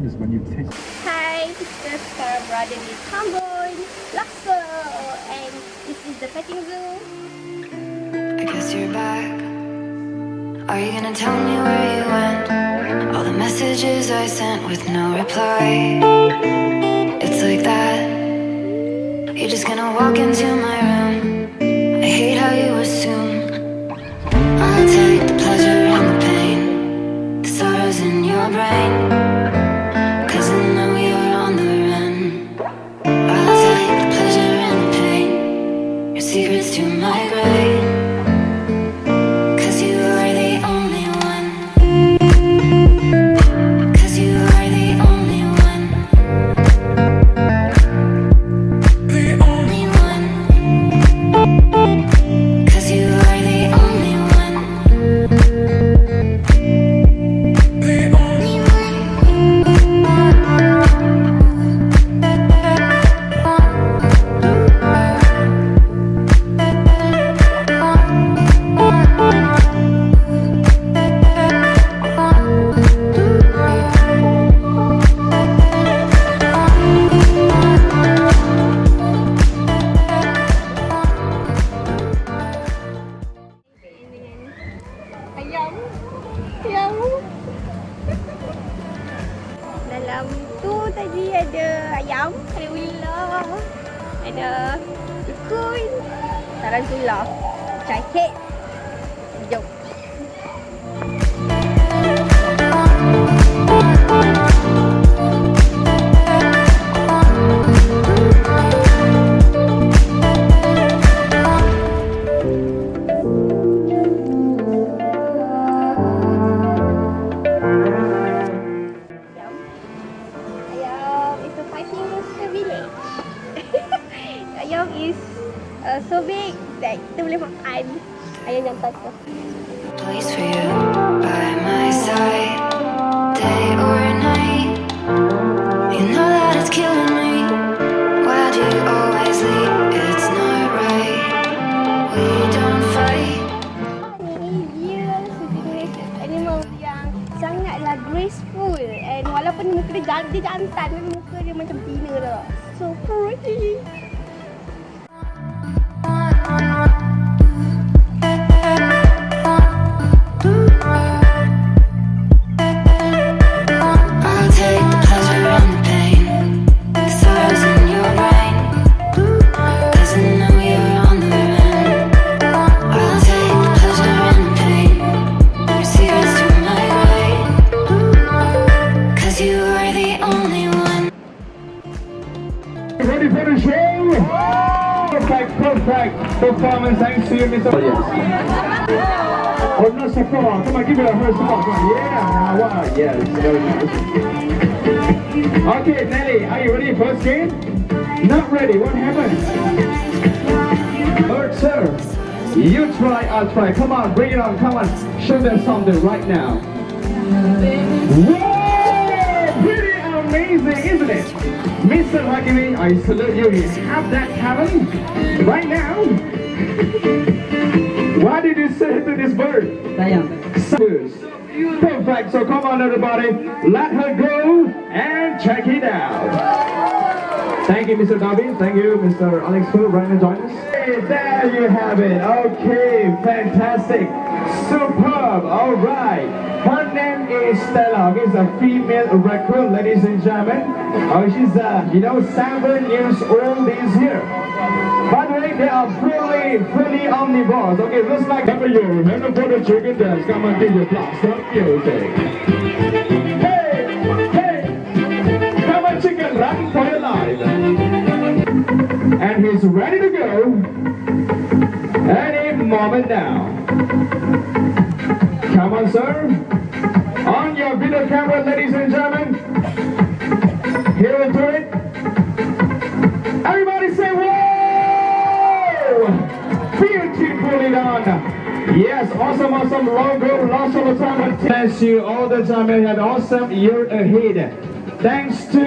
question is when you take. Hi, this is our brother in Tambun, lush, and this is the petting zoo. I guess you're back. Are you gonna tell me where you went? All the messages I sent with no reply. It's like that. You're just gonna walk into my room. I hate how you assume I'll take the pleasure and the pain, the sorrows in your brain, 'cause I know you're on the run. I'll take the pleasure and the pain, your secrets to my grave, 'cause you are the only one. 'Cause you are the only one. The only one. 'Cause you are the only one. The only one. Ayam, ayam. Dalam tu tadi ada ayam, ada ular, ada cocooned, tarantula, cahit. Jom. Ayam is a 5 fingers village. Ayam is so big that kita boleh makan. Ayam jantan tu. Place for you by my side, day or night. You know that it's killing me. Why do you always leave? It's not right. We don't fight. Ni dia sejenis animal yang sangatlah graceful, and walaupun muka dia jantan, tapi muka dia macam betina tau. So pretty. I'll take the pleasure and the pain, the sorrows in your brain, 'cause I know you're on the run. I'll take the pleasure and the pain, your secrets to my grave, 'cause you are the only one. Ready for the show? Perfect performance. Thanks to you, Mr. Yes. Oh, no support. Come on, give it a her support. Come on. Yeah. Wow. Yes. Very nice. Okay, Nelly, are you ready? First game? Not ready. What happened? Third serve. You try, I'll try. Come on, bring it on. Come on. Show them something right now. Whoa! Pretty amazing, isn't it? Mr. Hakimi, I salute you. You have that talent right now. What did you say to this bird? Snooze. Perfect. So come on, everybody. Let her go and check it out. Thank you, Mr. Darby. Thank you, Mr. Alex Fu. Right now, join us. Hey, there you have it. Okay, fantastic. Superb. All right. Her name is Stella. She's a female raccoon, ladies and gentlemen. She's 7 years old this year. By the way, they are fully omnivores. Okay, looks like you remember for the chicken dance. Come on, do your blast up music. Hey, hey, come on, chicken, run for your life. And he's ready to go any moment now. Come on, sir. On your video camera, ladies and gentlemen. Here we'll do it. Everybody say whoa! Beautifully done. Yes, awesome logo. Lots of time. Thanks you all the time and have an awesome year ahead. Thanks to